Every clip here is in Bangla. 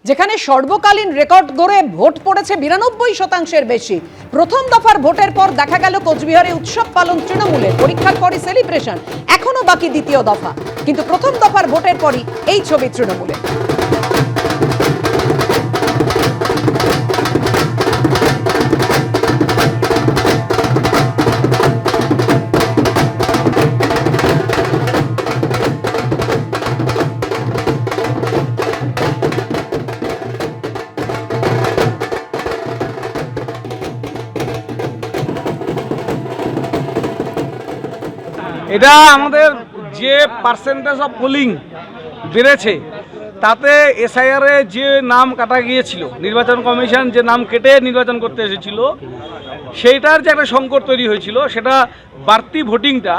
যেখানে সর্বকালীন রেকর্ড গড়ে ভোট পড়েছে 92% বেশি। প্রথম দফার ভোটের পর দেখা গেল কোচবিহারে উৎসব পালন তৃণমূলের, পরীক্ষার পরই সেলিব্রেশন। এখনো বাকি দ্বিতীয় দফা, কিন্তু প্রথম দফার ভোটের পরই এই ছবি তৃণমূলের। এটা আমাদের যে পার্সেন্টেজ অফ পোলিং বেড়েছে তাতে এসআইআরে যে নাম কাটা গিয়েছিল, নির্বাচন কমিশন যে নাম কেটে নির্বাচন করতে এসেছিল সেইটার যে একটা সংকট তৈরি হয়েছিল, সেটা বাড়তি ভোটিংটা,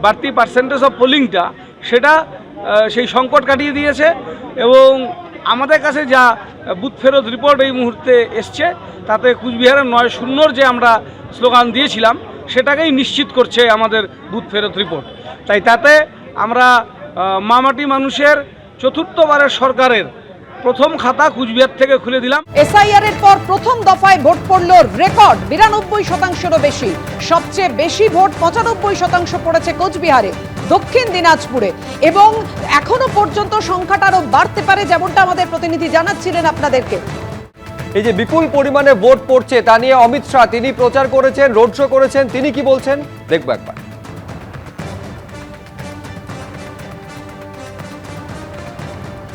বাড়তি পার্সেন্টেজ অফ পোলিংটা সেটা সেই সংকট কাটিয়ে দিয়েছে। এবং আমাদের কাছে যা বুথ ফেরত রিপোর্ট এই মুহূর্তে এসছে তাতে কুচবিহারের 9-0 যে আমরা স্লোগান দিয়েছিলাম সেটাকেই নিশ্চিত করছে আমাদের বুথ ফেরত রিপোর্ট। তাই তাতে আমরা মামাটি মানুষের চতুর্থবারের সরকারের প্রথম খাতা কুচবিহার থেকে খুলে দিলাম। এসআইআর এর পর প্রথম দফায় ভোট পড়ল রেকর্ড 92%-এরও বেশি। সবচেয়ে বেশি ভোট 95% পড়েছে কোচবিহারে, দক্ষিণ দিনাজপুরে, এবং এখনো পর্যন্ত সংখ্যাটা আরো বাড়তে পারে, যেমনটা আমাদের প্রতিনিধি জানাচ্ছিলেন আপনাদেরকে। এই যে বিপুল পরিমাণে ভোট পড়ছে তা নিয়ে অমিত শাহ তিনি প্রচার করেছেন, রোড শো করেছেন, তিনি কি বলছেন দেখবো একবার।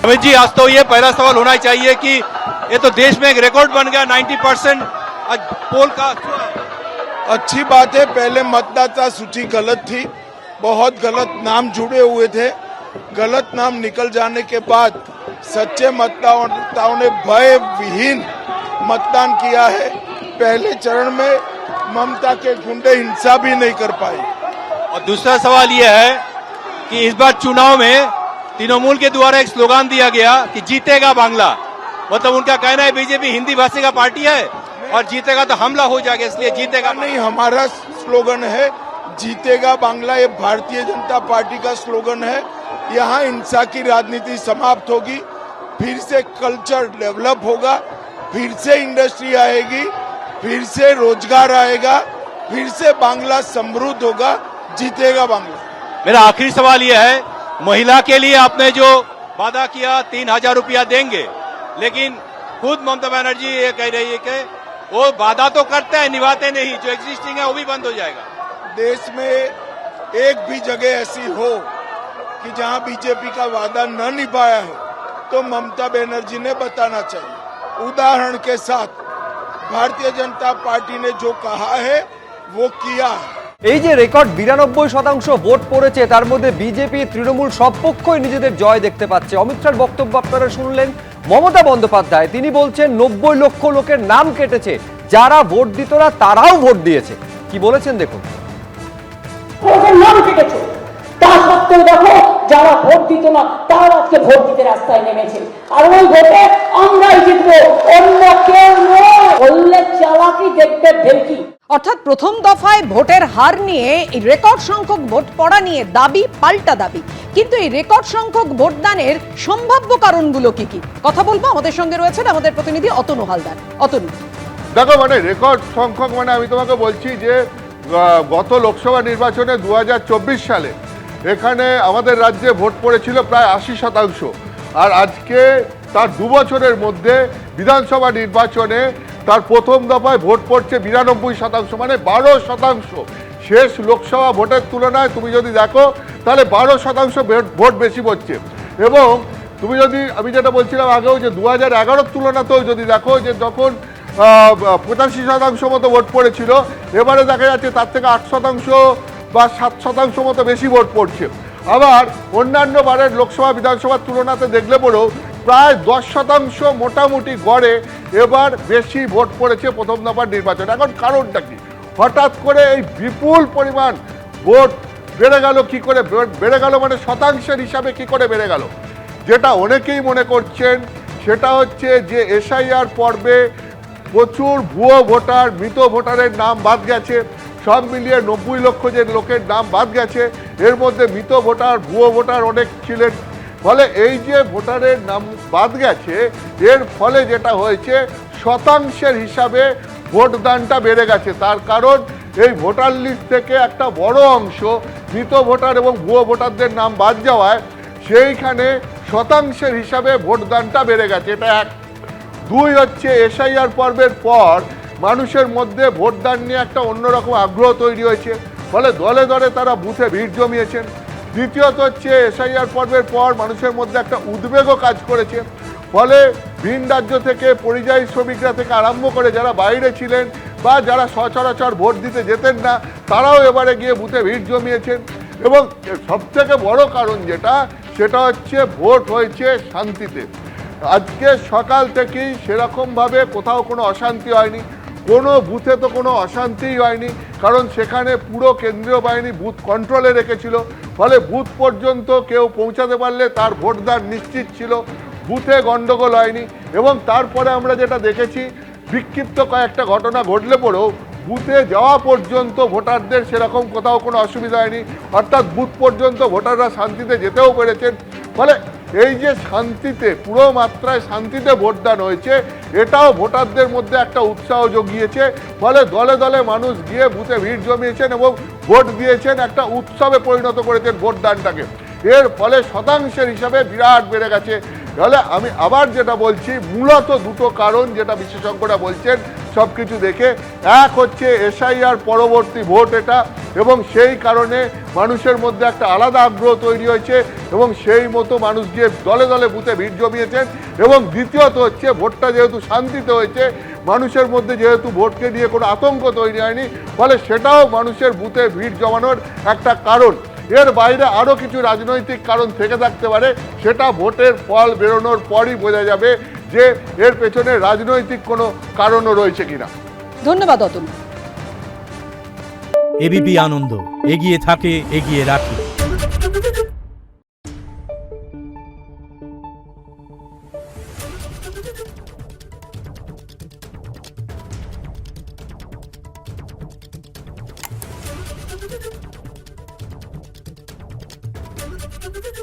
अमित जी, आज तो ये पहला सवाल होना चाहिए कि ये तो देश में एक रिकॉर्ड बन गया 90% पोल का। अच्छी बात है। पहले मतदाता सूची गलत थी, बहुत गलत नाम जुड़े हुए थे। गलत नाम निकल जाने के बाद सच्चे मतदाताओं ने भय विहीन मतदान किया है। पहले चरण में ममता के गुंडे हिंसा भी नहीं कर पाए। और दूसरा सवाल ये है कि इस बार चुनाव में तृणमूल के द्वारा एक स्लोगन दिया गया कि जीतेगा बांग्ला, मतलब उनका कहना है बीजेपी हिंदी भाषी का पार्टी है और जीतेगा तो हमला हो जाएगा, इसलिए जीतेगा नहीं। हमारा स्लोगन है जीतेगा बांग्ला। ये भारतीय जनता पार्टी का स्लोगन है। यहाँ हिंसा की राजनीति समाप्त होगी, फिर से कल्चर डेवलप होगा, फिर से इंडस्ट्री आएगी, फिर से रोजगार आएगा, फिर से बांग्ला समृद्ध होगा। जीतेगा बांग्ला। मेरा आखिरी सवाल यह है, महिला के लिए आपने जो वादा किया 3000 रुपया देंगे, लेकिन खुद ममता बनर्जी ये कह रही है कि वो वादा तो करते हैं, निभाते नहीं, जो एग्जिस्टिंग है वो भी बंद हो जाएगा। देश में एक भी जगह ऐसी हो कि जहां बीजेपी का वादा न निभाया हो तो ममता बनर्जी ने बताना चाहिए। उदाहरण के साथ भारतीय जनता पार्टी ने जो कहा है वो किया है। এই যে রেকর্ড 92% ভোট পড়েছে, তার মধ্যে বিজেপি তৃণমূল সব পক্ষই নিজেদের জয় দেখতে পাচ্ছে। অমিত শাহর বক্তব্য আপনারা শুনলেন। মমতা বন্দ্যোপাধ্যায় তিনি বলছেন 90 লক্ষ লোকের নাম কেটেছে, যারা ভোট দিত না তারাও ভোট দিয়েছে। কি বলেছেন দেখুন। নাম কেটেছে, তা সত্ত্বেও দেখো যারা ভোট দিত না তারা আজকে ভোট দিতে রাস্তায় নেমেছে, আর ওই ভোটে আমরাই জিতবো, অন্য কেউ নয়। বললে চালাকি, দেখবে ভেলকি। অর্থাৎ প্রথম দফায় ভোটের হার নিয়ে, এই রেকর্ড সংখ্যক ভোট পড়া নিয়ে দাবি পাল্টা দাবি। কিন্তু এই রেকর্ড সংখ্যক ভোটদানের সম্ভাব্য কারণগুলো কি কি, কথা বলবো। আমাদের সঙ্গে রয়েছেন আমাদের প্রতিনিধি অতনু হালদার। অতনু, দেখো, রেকর্ড সংখ্যক আমি তোমাকে বলছি যে গত লোকসভা নির্বাচনে 2024 সালে এখানে আমাদের রাজ্যে ভোট পড়েছিল প্রায় 80%, আর আজকে তার 2 বছরের মধ্যে বিধানসভা নির্বাচনে তার প্রথম দফায় ভোট পড়ছে 92%, মানে 12%। শেষ লোকসভা ভোটের তুলনায় তুমি যদি দেখো তাহলে 12% ভোট বেশি পড়ছে। এবং তুমি যদি, আমি যেটা বলছিলাম আগেও, যে 2011-র তুলনাতেও যদি দেখো যে যখন 85% মতো ভোট পড়েছিল, এবারে দেখা যাচ্ছে তার থেকে 8% বা 7% মতো বেশি ভোট পড়ছে। আবার অন্যান্য বারের লোকসভা বিধানসভার তুলনাতে দেখলে পরেও প্রায় 10% মোটামুটি গড়ে এবার বেশি ভোট পড়েছে প্রথম দফার নির্বাচন। এখন কারণটা কি? হঠাৎ করে এই বিপুল পরিমাণ ভোট বেড়ে গেল কি করে? বেড়ে গেল মানে শতাংশের হিসাবে কি করে বেড়ে গেল? যেটা অনেকেই মনে করছেন সেটা হচ্ছে যে এসআইআর পর্বে প্রচুর ভুয়ো ভোটার, মৃত ভোটারের নাম বাদ গেছে। সব মিলিয়ে 90 লক্ষ যে লোকের নাম বাদ গেছে, এর মধ্যে মৃত ভোটার, ভুয়ো ভোটার অনেক ছিলেন। ফলে এই যে ভোটারের নাম বাদ গেছে, এর ফলে যেটা হয়েছে শতাংশের হিসাবে ভোটদানটা বেড়ে গেছে। তার কারণ এই ভোটার লিস্ট থেকে একটা বড় অংশ মৃত ভোটার এবং ভুয়ো ভোটারদের নাম বাদ যাওয়ায় সেইখানে শতাংশের হিসাবে ভোটদানটা বেড়ে গেছে। এটা এক। দুই হচ্ছে এসআইআর পর্বের পর মানুষের মধ্যে ভোটদান নিয়ে একটা অন্যরকম আগ্রহ তৈরি হয়েছে, ফলে দলে দলে তারা বুথে ভিড় জমিয়েছেন। দ্বিতীয়ত হচ্ছে এসআইআর পর্বের পর মানুষের মধ্যে একটা উদ্বেগও কাজ করেছে, ফলে ভিন রাজ্য থেকে পরিযায়ী শ্রমিকরা থেকে আরম্ভ করে যারা বাইরে ছিলেন বা যারা সচরাচর ভোট দিতে যেতেন না, তারাও এবারে গিয়ে বুথে ভিড় জমিয়েছেন। এবং সবথেকে বড় কারণ যেটা, সেটা হচ্ছে ভোট হয়েছে শান্তিতে। আজকে সকাল থেকেই সেরকমভাবে কোথাও কোনো অশান্তি হয়নি, কোনো বুথে তো কোনো অশান্তিই হয়নি, কারণ সেখানে পুরো কেন্দ্রীয় বাহিনী বুথ কন্ট্রোলে রেখেছিল। ফলে বুথ পর্যন্ত কেউ পৌঁছাতে পারলে তার ভোটদান নিশ্চিত ছিল, বুথে গণ্ডগোল হয়নি। এবং তারপরে আমরা যেটা দেখেছি, বিক্ষিপ্ত কয়েকটা ঘটনা ঘটলে পরেও বুথে যাওয়া পর্যন্ত ভোটারদের সেরকম কোথাও কোনো অসুবিধা হয়নি, অর্থাৎ বুথ পর্যন্ত ভোটাররা শান্তিতে যেতেও পেরেছেন। ফলে এই যে শান্তিতে, পুরো মাত্রায় শান্তিতে ভোটদান হয়েছে, এটাও ভোটারদের মধ্যে একটা উৎসাহ জগিয়েছে। ফলে দলে দলে মানুষ গিয়ে বুথে ভিড় জমিয়েছেন এবং ভোট দিয়েছেন, একটা উৎসবে পরিণত করেছেন ভোটদানটাকে। এর ফলে শতাংশের হিসাবে বিরাট বেড়ে গেছে। তাহলে আমি আবার যেটা বলছি, মূলত দুটো কারণ যেটা বিশেষজ্ঞরা বলছেন সব কিছু দেখে। এক হচ্ছে এসআইআর পরবর্তী ভোট এটা, এবং সেই কারণে মানুষের মধ্যে একটা আলাদা আগ্রহ তৈরি হয়েছে এবং সেই মতো মানুষ গিয়ে দলে দলে বুথে ভিড় জমিয়েছেন। এবং দ্বিতীয়ত হচ্ছে ভোটটা যেহেতু শান্তিতে হয়েছে, মানুষের মধ্যে যেহেতু ভোটকে নিয়ে কোনো আতঙ্ক তৈরি হয়নি, ফলে সেটাও মানুষের বুথে ভিড় জমানোর একটা কারণ। এর বাইরে আরও কিছু রাজনৈতিক কারণ থেকে থাকতে পারে, সেটা ভোটের ফল বেরোনোর পরই বোঝা যাবে যে এর পেছনে রাজনৈতিক কোনো কারণও রয়েছে কিনা। ধন্যবাদ অতুল। এবিপি আনন্দ, এগিয়ে থাকে, এগিয়ে রাখে। Thank you.